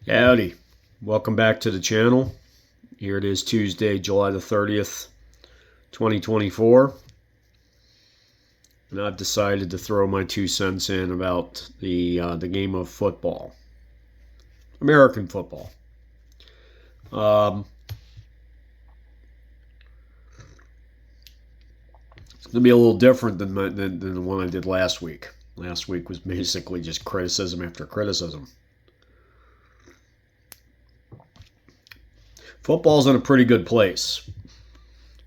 Howdy. Welcome back to the channel. Here it is, Tuesday, July the 30th, 2024. And I've decided to throw my 2 cents in about the game of football. American football. It's going to be a little different than the one I did last week. Last week was basically just criticism after criticism. Football's in a pretty good place.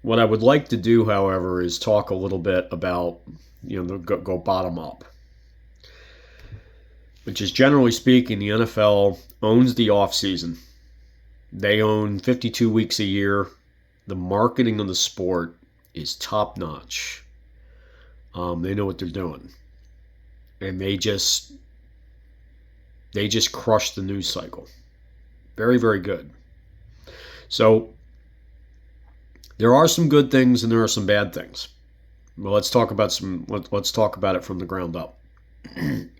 What I would like to do, however, is talk a little bit about, go bottom up. Which is, generally speaking, the NFL owns the offseason. They own 52 weeks a year. The marketing of the sport is top notch. They know what they're doing. And they just crush the news cycle. Very, very good. So there are some good things and there are some bad things. Well, let's talk about it from the ground up. So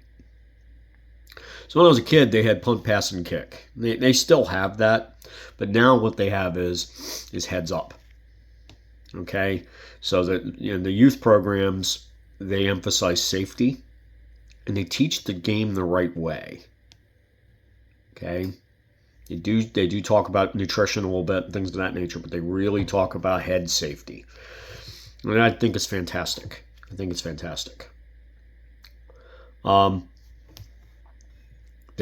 when I was a kid, they had punt, pass, and kick. They still have that, but now what they have is heads up. Okay, so that the youth programs, they emphasize safety, and they teach the game the right way. Okay. They do talk about nutrition a little bit and things of that nature, but they really talk about head safety. And I think it's fantastic. They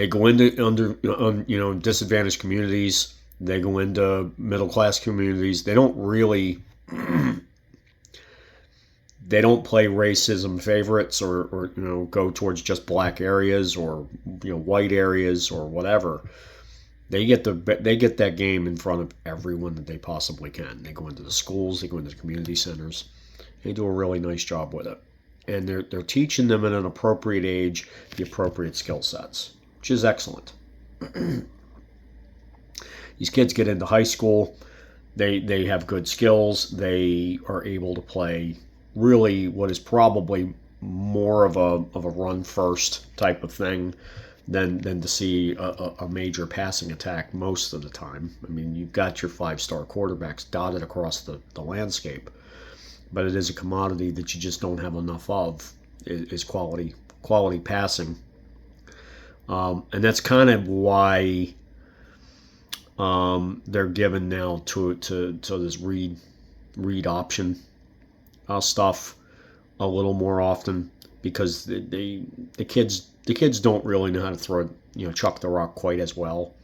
go into disadvantaged communities. They go into middle class communities. They don't really they don't play racism favorites or go towards just black areas or white areas or whatever. They get that game in front of everyone that they possibly can. They go into the schools, they go into the community centers. They do a really nice job with it. And they're teaching them at an appropriate age the appropriate skill sets, which is excellent. These kids get into high school, they have good skills, they are able to play really what is probably more of a run first type of thing than to see a major passing attack most of the time. I mean, you've got your 5-star quarterbacks dotted across the landscape, but it is a commodity that you just don't have enough of, is quality passing. And that's kind of why they're given now to this read option stuff a little more often, because the kids don't really know how to throw, chuck the rock quite as well.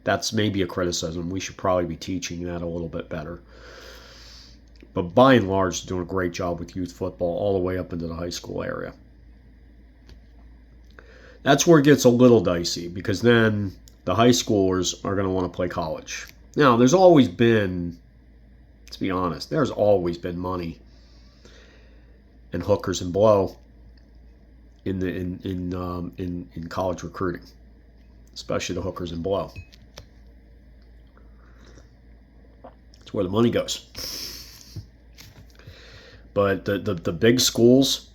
That's maybe a criticism. We should probably be teaching that a little bit better. But by and large, doing a great job with youth football all the way up into the high school area. That's where it gets a little dicey, because then the high schoolers are going to want to play college. Now, there's always been, let's be honest, there's always been money and hookers and blow in college recruiting, especially the hookers and blow. It's where the money goes. But the big schools,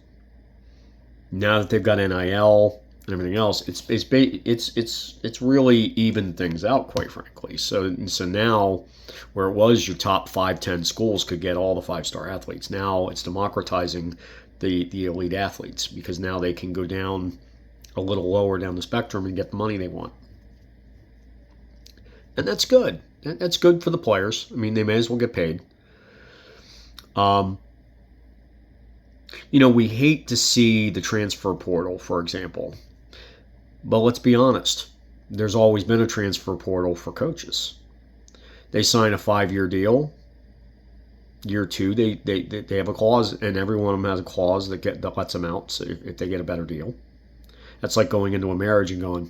now that they've got NIL and everything else, it's really evened things out, quite frankly. So now, where it was your top 5-10 schools could get all the 5-star athletes, now it's democratizing the elite athletes, because now they can go down a little lower down the spectrum and get the money they want. And that's good. That's good for the players. I mean, they may as well get paid. We hate to see the transfer portal, for example. But let's be honest. There's always been a transfer portal for coaches. They sign a 5-year deal. Year 2, they have a clause, and every one of them has a clause that lets them out, so if they get a better deal. That's like going into a marriage and going,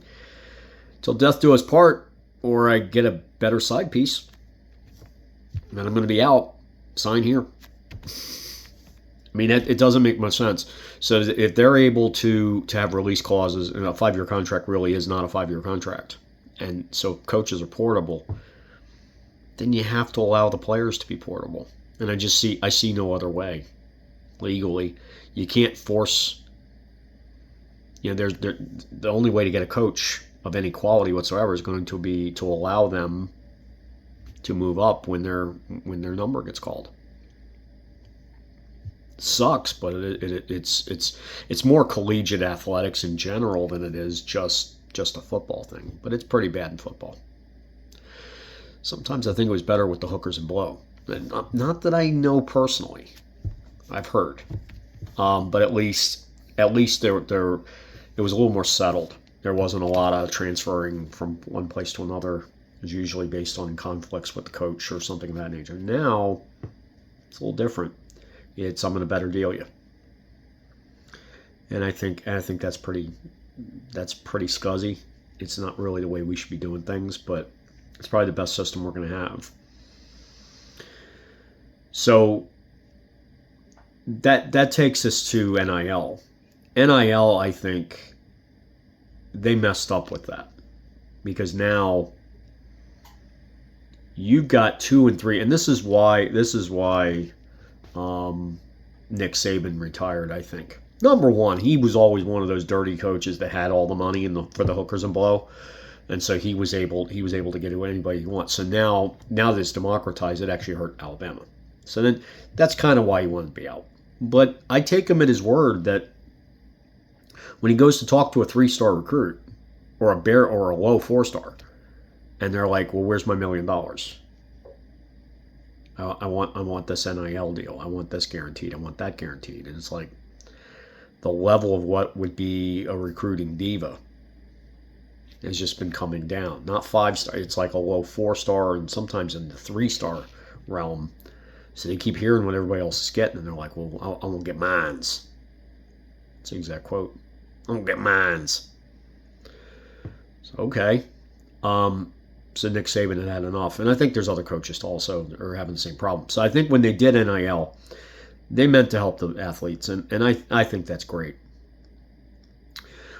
till death do us part, or I get a better side piece, and then I'm going to be out. Sign here. I mean, it doesn't make much sense. So if they're able to have release clauses, and a 5-year contract really is not a 5-year contract, and so coaches are portable, then you have to allow the players to be portable. And I see no other way legally. You can't force. The only way to get a coach of any quality whatsoever is going to be to allow them to move up when their number gets called. Sucks, but it's more collegiate athletics in general than it is just a football thing. But it's pretty bad in football. Sometimes I think it was better with the hookers and blow. Not that I know personally. I've heard, but at least there it was a little more settled. There wasn't a lot of transferring from one place to another. It was usually based on conflicts with the coach or something of that nature. Now it's a little different. It's I'm going to better deal you, and I think that's pretty scuzzy. It's not really the way we should be doing things, but it's probably the best system we're going to have. So that takes us to NIL. NIL, I think they messed up with that because now you've got 2 and 3, and this is why Nick Saban retired. I think number one, he was always one of those dirty coaches that had all the money for the hookers and blow, and so he was able to get to anybody he wants. So now that it's democratized, it actually hurt Alabama. So then that's kind of why he wanted to be out. But I take him at his word that when he goes to talk to a 3-star recruit or a low 4-star, and they're like, "Well, where's my $1 million? I want this NIL deal. I want this guaranteed. I want that guaranteed." And it's like the level of what would be a recruiting diva has just been coming down. Not 5-star. It's like a low 4-star and sometimes in the 3-star realm. So they keep hearing what everybody else is getting, and they're like, "Well, I'm gonna get mines." That's the exact quote. "I'm gonna get mines." So okay. So Nick Saban had enough. And I think there's other coaches also are having the same problem. So I think when they did NIL, they meant to help the athletes. And I think that's great.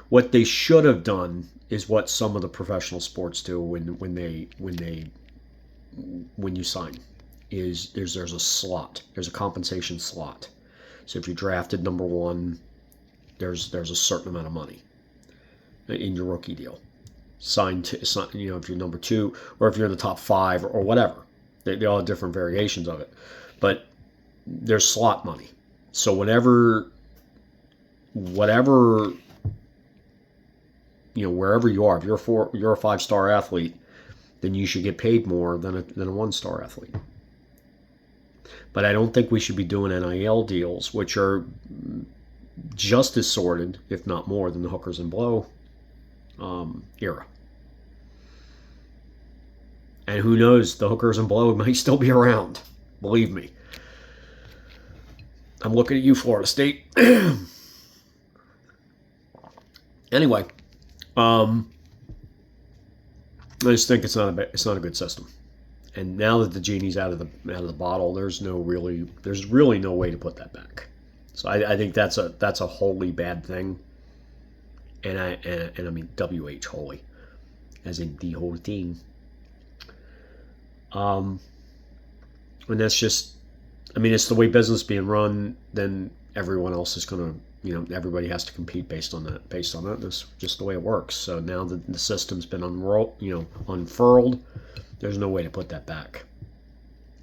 What they should have done is what some of the professional sports do when you sign. There's a slot. There's a compensation slot. So if you're drafted number 1, there's a certain amount of money in your rookie deal. If you're number 2 or if you're in the top 5 or whatever. They all have different variations of it. But there's slot money. So whatever wherever you are, if you're a 5-star athlete, then you should get paid more than a 1-star athlete. But I don't think we should be doing NIL deals, which are just as sordid, if not more, than the hookers and blow era. And who knows, the hookers and blow might still be around. Believe me. I'm looking at you, Florida State. Anyway, I just think it's not a good system. And now that the genie's out of the bottle, there's really no way to put that back. So I think that's a wholly bad thing. And I mean WH wholly, as in the whole thing. And that's just, it's the way business being run. Then everyone else is gonna, everybody has to compete based on that. That's just the way it works. So now that the system's been unfurled, there's no way to put that back,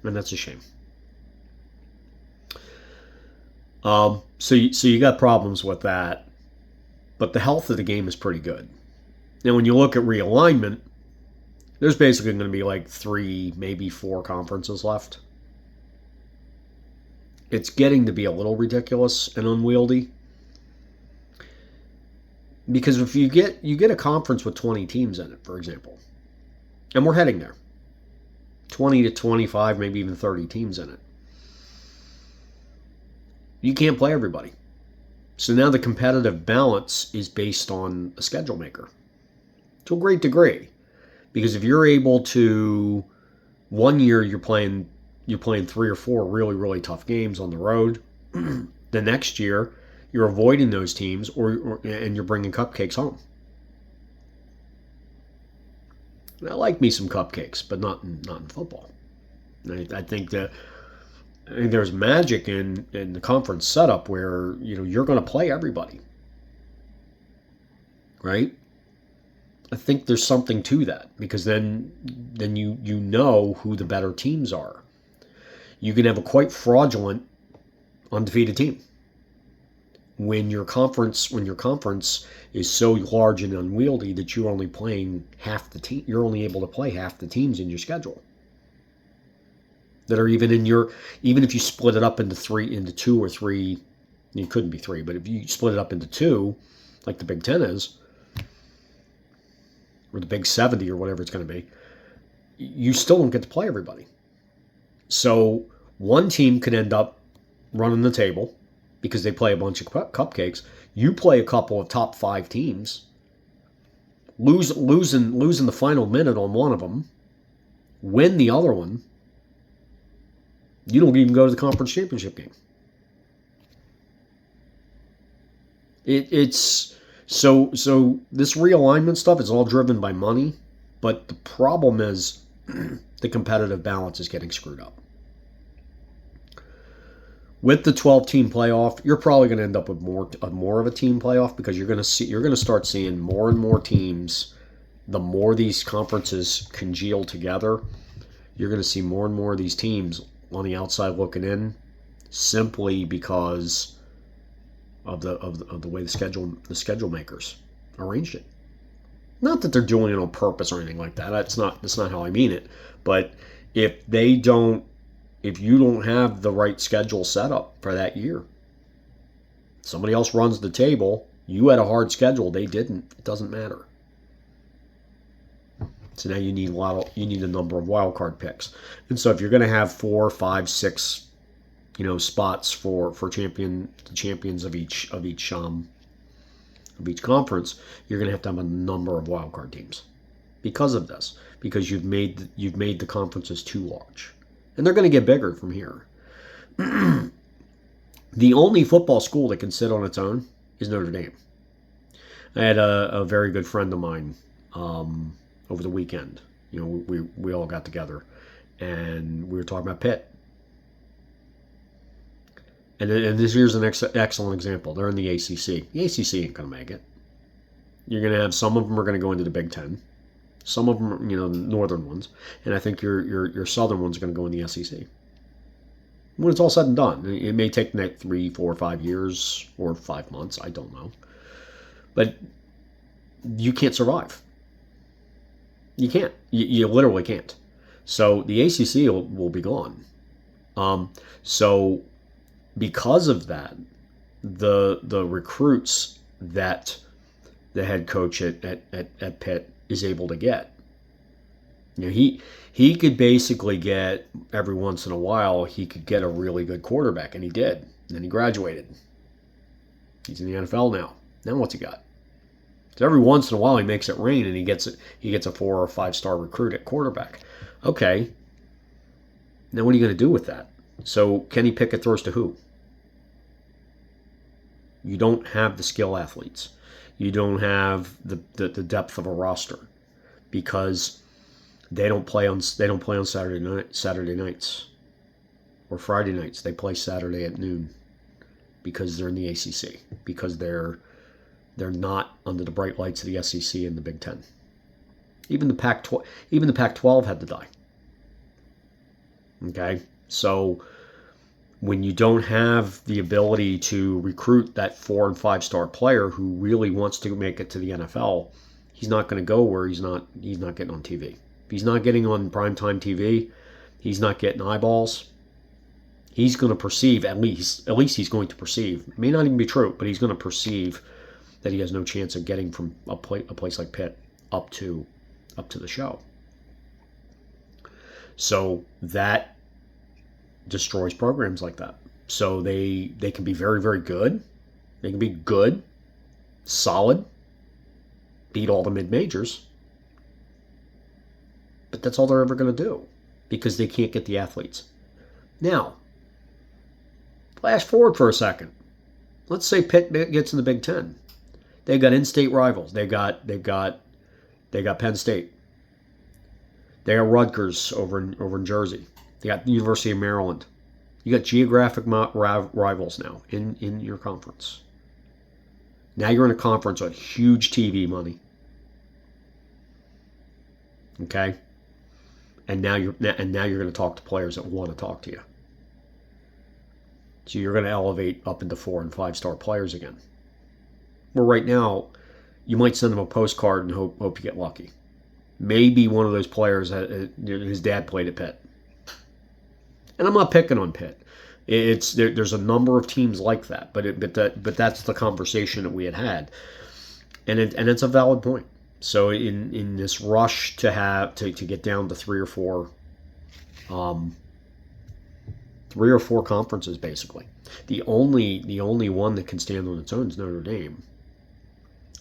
and that's a shame. So you got problems with that, but the health of the game is pretty good. Now, when you look at realignment, there's basically going to be like 3, maybe 4 conferences left. It's getting to be a little ridiculous and unwieldy. Because if you get a conference with 20 teams in it, for example, and we're heading there, 20 to 25, maybe even 30 teams in it, you can't play everybody. So now the competitive balance is based on a schedule maker to a great degree. Because if you're able to, one year you're playing 3 or 4 really, really tough games on the road. The next year you're avoiding those teams, and you're bringing cupcakes home. And I like me some cupcakes, but not in football. I think there's magic in the conference setup where you're going to play everybody, right? I think there's something to that, because then you know who the better teams are. You can have a quite fraudulent undefeated team when your conference is so large and unwieldy that you're only playing half the team. You're only able to play half the teams in your schedule that are even if you split it up into two or three. It couldn't be three, but if you split it up into two, like the Big Ten is, or the Big 70 or whatever it's going to be, you still don't get to play everybody. So one team could end up running the table because they play a bunch of cupcakes. You play a couple of top 5 teams, losing the final minute on one of them, win the other one. You don't even go to the conference championship game. It's so this realignment stuff is all driven by money, but the problem is the competitive balance is getting screwed up. With the 12-team playoff, you're probably going to end up with more of a team playoff, because you're going to start seeing more and more teams. The more these conferences congeal together, you're going to see more and more of these teams on the outside looking in, simply because of the way the schedule makers arranged it. Not that they're doing it on purpose or anything like that. That's not how I mean it. But if you don't have the right schedule set up for that year, somebody else runs the table. You had a hard schedule, they didn't. It doesn't matter. So now you need a number of wild card picks. And so if you're going to have 4, 5, 6, spots for champions of each conference, you're going to have a number of wild card teams because of this. Because you've made the conferences too large. And they're going to get bigger from here. The only football school that can sit on its own is Notre Dame. I had a very good friend of mine over the weekend. We all got together, and we were talking about Pitt. And here's an excellent example. They're in the ACC. The ACC ain't going to make it. You're going to have some of them are going to go into the Big Ten. Some of them, the northern ones, and I think your southern ones are going to go in the SEC. When it's all said and done, it may take the next 3, 4, 5 years or 5 months. I don't know, but you can't survive. You can't. You literally can't. So the ACC will be gone. So because of that, the recruits that the head coach at Pitt is able to get. He could basically get, every once in a while, he could get a really good quarterback, and he did. And then he graduated. He's in the NFL now. Now what's he got? So every once in a while he makes it rain, and he gets a 4 or 5-star recruit at quarterback. Okay. Now what are you going to do with that? So Kenny Pickett throws to who? You don't have the skill athletes. You don't have the depth of a roster, because they don't play on Saturday nights or Friday nights. They play Saturday at noon because they're in the ACC, because they're not under the bright lights of the SEC and the Big Ten. Even the Pac-12 had to die. Okay, so when you don't have the ability to recruit that 4 and 5-star player who really wants to make it to the NFL, he's not going to go where he's not getting on TV. If he's not getting on primetime TV, he's not getting eyeballs. He's going to perceive, at least he's going to perceive, it may not even be true, but he's going to perceive that he has no chance of getting from a place like Pitt up to the show. So that destroys programs like that. So they can be very, very good. They can be good, solid, beat all the mid-majors. But that's all they're ever going to do, because they can't get the athletes. Now, flash forward for a second. Let's say Pitt gets in the Big Ten. They've got in-state rivals. They've got Penn State. They got Rutgers over in Jersey. They got the University of Maryland. You got geographic rivals now in your conference. Now you're in a conference with huge TV money. Okay, and now you're going to talk to players that want to talk to you. So you're going to elevate up into 4 and 5 star players again. Well, right now, you might send them a postcard and hope you get lucky. Maybe one of those players, his dad played at Pitt. And I'm not picking on Pitt. There's a number of teams like that, but that's the conversation that we had, and it's a valid point. So in this rush to get down to three or four conferences, basically, the only one that can stand on its own is Notre Dame.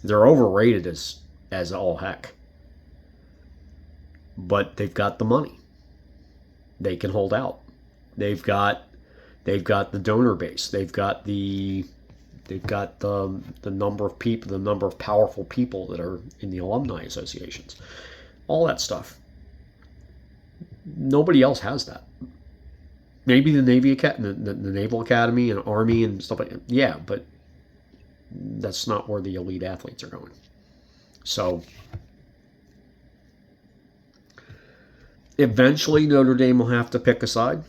They're overrated as all heck, but they've got the money. They can hold out. They've got the donor base. They've got the number of people, the number of powerful people that are in the alumni associations, all that stuff. Nobody else has that. Maybe the Naval Academy and Army and stuff like that. Yeah, but that's not where the elite athletes are going. So eventually Notre Dame will have to pick a side,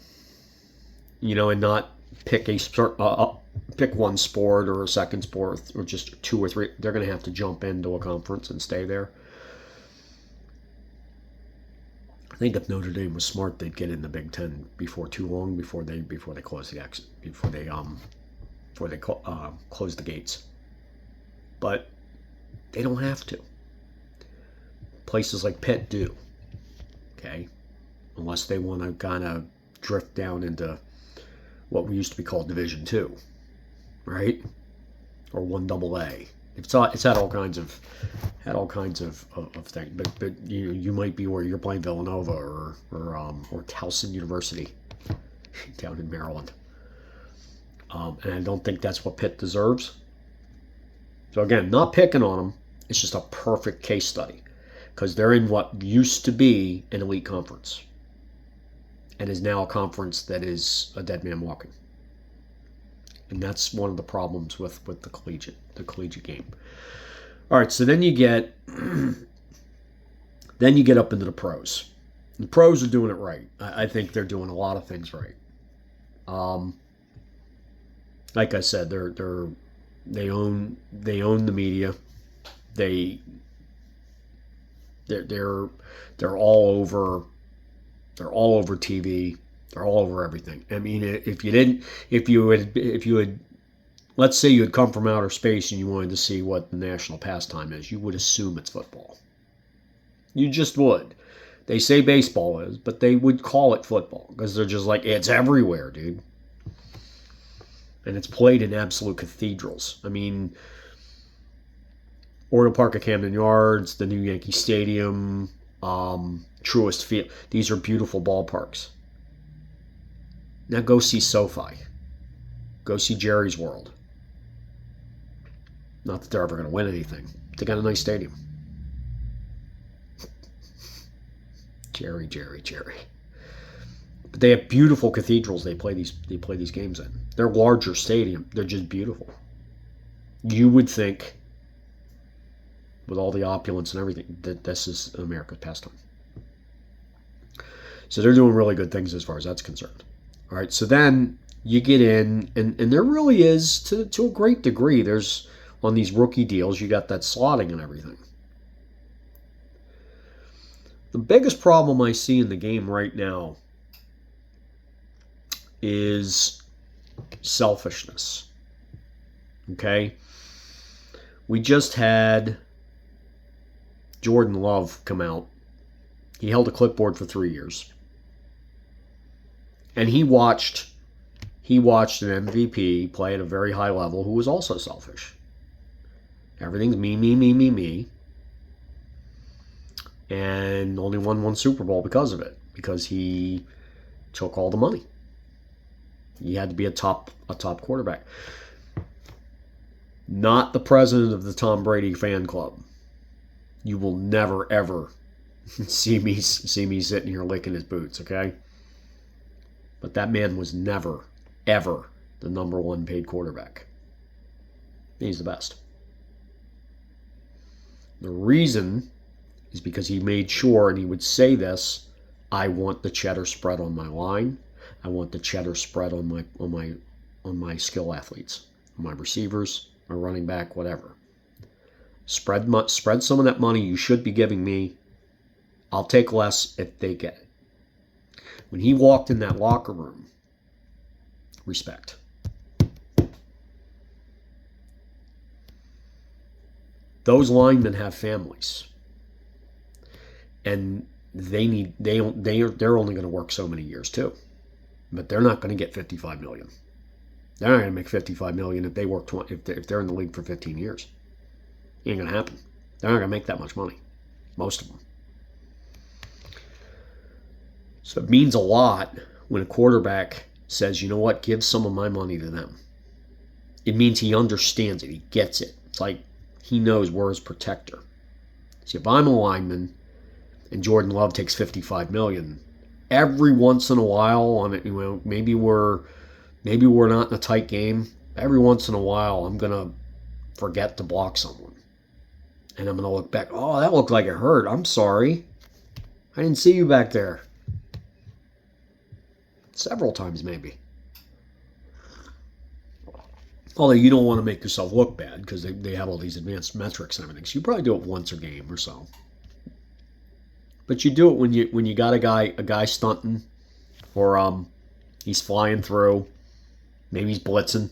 and not pick pick one sport or a second sport or just 2 or 3. They're going to have to jump into a conference and stay there. I think if Notre Dame was smart, they'd get in the Big Ten before too long, before they close the exit, before they close the gates. But they don't have to. Places like Pitt do. Okay, unless they want to kind of drift down into what we used to be called Division II, right? Or 1AA. It's had all kinds of things. But you might be where you're playing Villanova or Towson University down in Maryland. And I don't think that's what Pitt deserves. So again, not picking on them. It's just a perfect case study because they're in what used to be an elite conference and is now a conference that is a dead man walking. And that's one of the problems with the collegiate game. All right, so then you get up into the pros. The pros are doing it right. I think they're doing a lot of things right. Like I said, they own the media. They're all over. They're all over TV. They're all over everything. I mean, if you had, let's say you had come from outer space and you wanted to see what the national pastime is, you would assume it's football. You just would. They say baseball is, but they would call it football because they're just like, it's everywhere, dude. And it's played in absolute cathedrals. I mean, Oriole Park at Camden Yards, the new Yankee Stadium, Truist Field. These are beautiful ballparks. Now go see SoFi. Go see Jerry's World. Not that they're ever going to win anything. They got a nice stadium. Jerry. But they have beautiful cathedrals they play these games in. They're larger stadium. They're just beautiful. You would think, with all the opulence and everything, that this is America's pastime. So they're doing really good things as far as that's concerned. All right, so then you get in, and there really is, to a great degree, there's, on these rookie deals, you got that slotting and everything. The biggest problem I see in the game right now is selfishness. Okay? We just had Jordan Love come out. He held a clipboard for 3 years. And he watched an MVP play at a very high level who was also selfish. Everything's me. And only won one Super Bowl because of it. Because he took all the money. He had to be a top quarterback. Not the president of the Tom Brady fan club. You will never, ever see me sitting here licking his boots, okay? But that man was never, ever the number one paid quarterback. He's the best. The reason is because he made sure, and he would say this, I want the cheddar spread on my line. I want the cheddar spread on my skill athletes, my receivers, my running back, whatever. Spread some of that money you should be giving me. I'll take less if they get it. When he walked in that locker room, respect. Those linemen have families, and they're only going to work so many years too, but they're not going to get $55 million. They're not going to make $55 million if they work if they're in the league for 15 years. It ain't going to happen. They're not going to make that much money, most of them. So it means a lot when a quarterback says, you know what, give some of my money to them. It means he understands it. He gets it. It's like he knows we're his protector. See, if I'm a lineman and Jordan Love takes $55 million, every once in a while, on it, maybe we're not in a tight game. Every once in a while, I'm gonna forget to block someone, and I'm gonna look back. Oh, that looked like it hurt. I'm sorry. I didn't see you back there. Several times, maybe. Although you don't want to make yourself look bad because they have all these advanced metrics and everything. So you probably do it once a game or so. But you do it when you got a guy stunting, or he's flying through, maybe he's blitzing,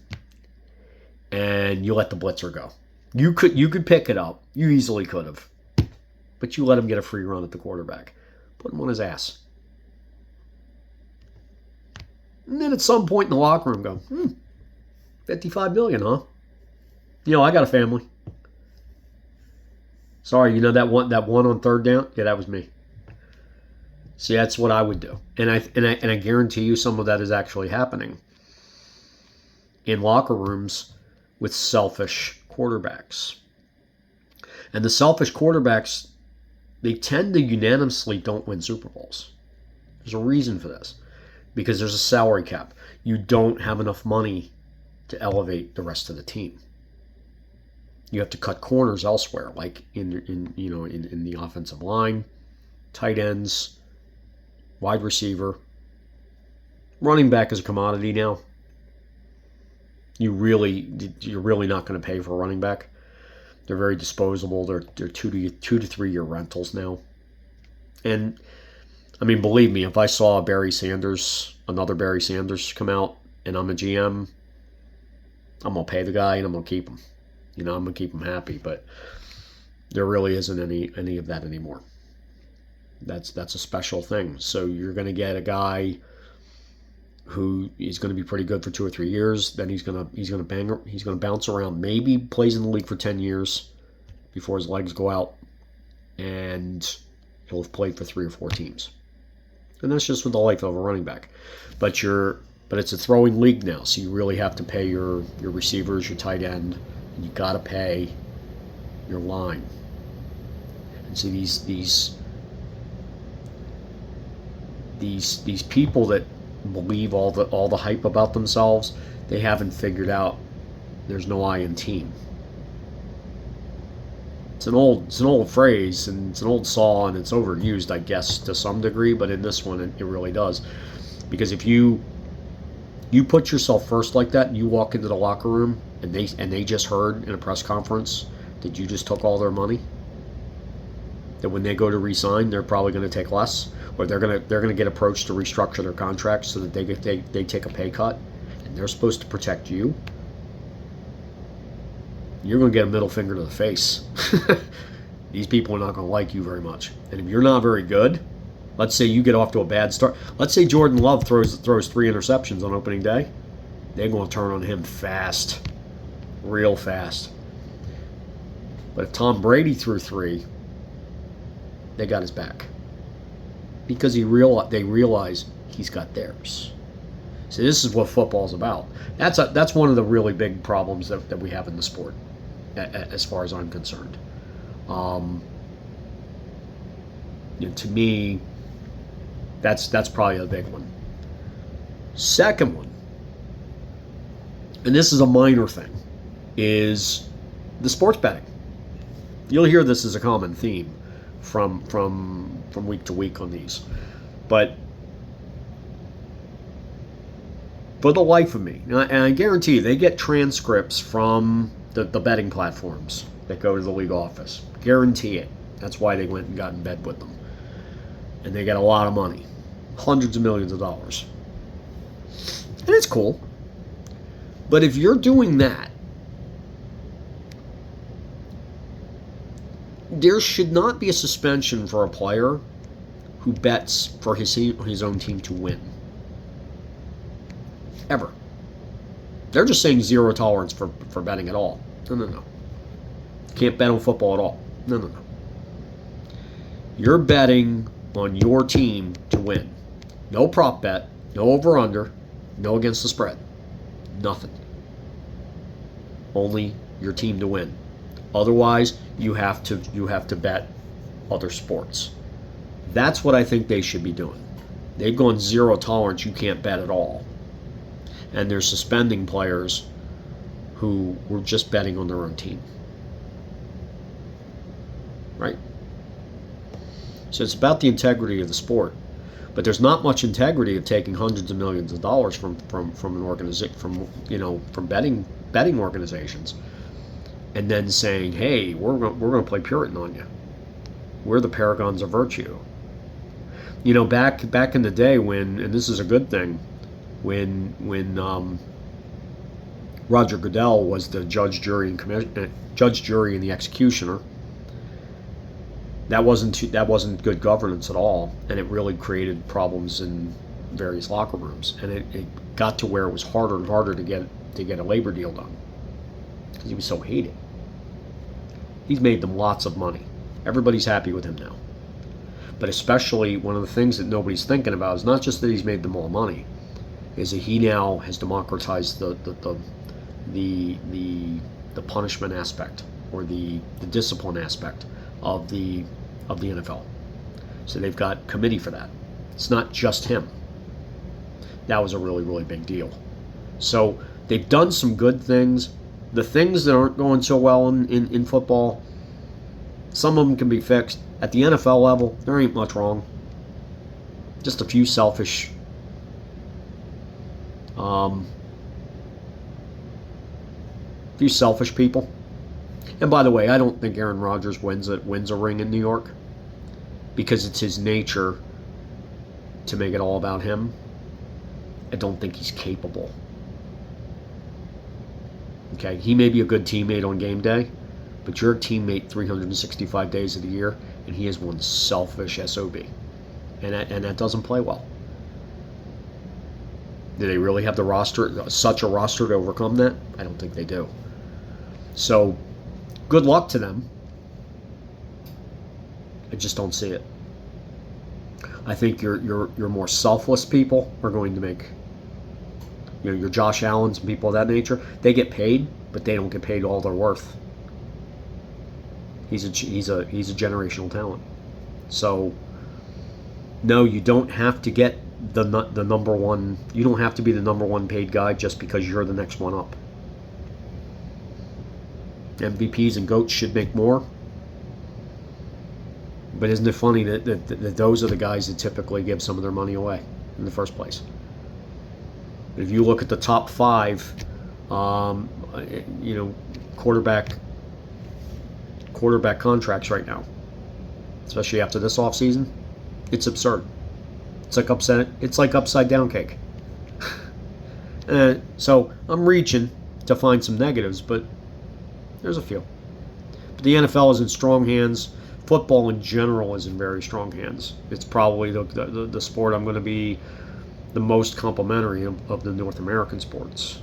and you let the blitzer go. You could pick it up. You easily could have. But you let him get a free run at the quarterback. Put him on his ass. And then at some point in the locker room go, $55 million, huh? I got a family. Sorry, that one on third down? Yeah, that was me. See, that's what I would do. And I guarantee you some of that is actually happening in locker rooms with selfish quarterbacks. And the selfish quarterbacks, they tend to unanimously don't win Super Bowls. There's a reason for this. Because there's a salary cap. You don't have enough money to elevate the rest of the team. You have to cut corners elsewhere, like in the offensive line, tight ends, wide receiver. Running back is a commodity now. You're really not going to pay for a running back. They're very disposable. They're 2 to 3 year rentals now. And I mean, believe me, if I saw another Barry Sanders come out, and I'm a GM, I'm going to pay the guy and I'm going to keep him. I'm going to keep him happy, but there really isn't any of that anymore. That's a special thing. So you're going to get a guy who is going to be pretty good for 2 or 3 years, then he's going to bounce around, maybe plays in the league for 10 years before his legs go out, and he'll have played for 3 or 4 teams. And that's just with the life of a running back. But it's a throwing league now, so you really have to pay your receivers, your tight end, and you got to pay your line. And see these people that believe all the hype about themselves, they haven't figured out there's no I in team. It's an old phrase, and it's an old saw, and it's overused, I guess, to some degree, but in this one it really does. Because if you put yourself first like that, and you walk into the locker room and they just heard in a press conference that you just took all their money, that when they go to re-sign, they're probably going to take less, or they're going to get approached to restructure their contracts so that they take a pay cut, and they're supposed to protect you. You're going to get a middle finger to the face. These people are not going to like you very much. And if you're not very good, let's say you get off to a bad start. Let's say Jordan Love throws 3 interceptions on opening day. They're going to turn on him fast. Real fast. But if Tom Brady threw 3, they got his back. Because they realize he's got theirs. So this is what football's about. That's one of the really big problems that we have in the sport, as far as I'm concerned. To me, that's probably a big one. Second one, and this is a minor thing, is the sports betting. You'll hear this as a common theme, from week to week on these. But for the life of me, and I guarantee you, they get transcripts from the betting platforms that go to the league office. Guarantee it. That's why they went and got in bed with them. And they get a lot of money. Hundreds of millions of dollars. And it's cool. But if you're doing that, there should not be a suspension for a player who bets for his own team to win. Ever. They're just saying zero tolerance for betting at all. No. Can't bet on football at all. No. You're betting on your team to win. No prop bet, no over-under, no against the spread. Nothing. Only your team to win. Otherwise, you have to bet other sports. That's what I think they should be doing. They've gone zero tolerance, you can't bet at all. And they're suspending players who were just betting on their own team. Right? So it's about the integrity of the sport. But there's not much integrity of taking hundreds of millions of dollars from an organization, from betting organizations, and then saying, "Hey, we're going to play Puritan on you. We're the paragons of virtue." Back in the day when, and this is a good thing, when Roger Goodell was the judge, jury, and the executioner. That wasn't good governance at all, and it really created problems in various locker rooms. And it got to where it was harder and harder to get a labor deal done because he was so hated. He's made them lots of money. Everybody's happy with him now. But especially one of the things that nobody's thinking about is not just that he's made them all money, is that he now has democratized the punishment aspect or the discipline aspect of the NFL. So they've got committee for that. It's not just him. That was a really, really big deal. So they've done some good things. The things that aren't going so well in football, some of them can be fixed. At the NFL level, there ain't much wrong. Just a few selfish people. And by the way, I don't think Aaron Rodgers wins a ring in New York because it's his nature to make it all about him. I don't think he's capable. Okay, he may be a good teammate on game day, but you're a teammate 365 days of the year, and he is one selfish SOB. And that doesn't play well. Do they really have such a roster to overcome that? I don't think they do. So, good luck to them. I just don't see it. I think your more selfless people are going to make, your Josh Allens and people of that nature. They get paid, but they don't get paid all they're worth. He's a generational talent. So, no, you don't have to get the number one. You don't have to be the number one paid guy just because you're the next one up. MVPs and GOATs should make more. But isn't it funny that those are the guys that typically give some of their money away in the first place? If you look at the top 5, quarterback contracts right now, especially after this offseason, it's absurd. It's like upside down cake. So I'm reaching to find some negatives, but there's a few. But the NFL is in strong hands. Football in general is in very strong hands. It's probably the sport I'm going to be the most complimentary of the North American sports.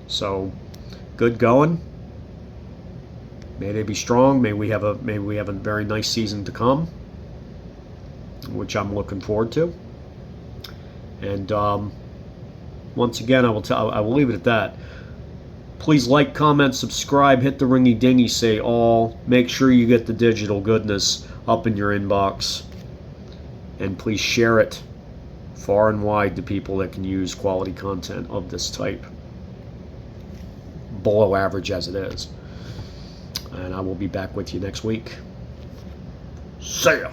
So, good going. May they be strong. May we have a very nice season to come, which I'm looking forward to. And once again, I will leave it at that. Please like, comment, subscribe, hit the ringy dingy, say all. Make sure you get the digital goodness up in your inbox. And please share it far and wide to people that can use quality content of this type. Below average as it is. And I will be back with you next week. See ya.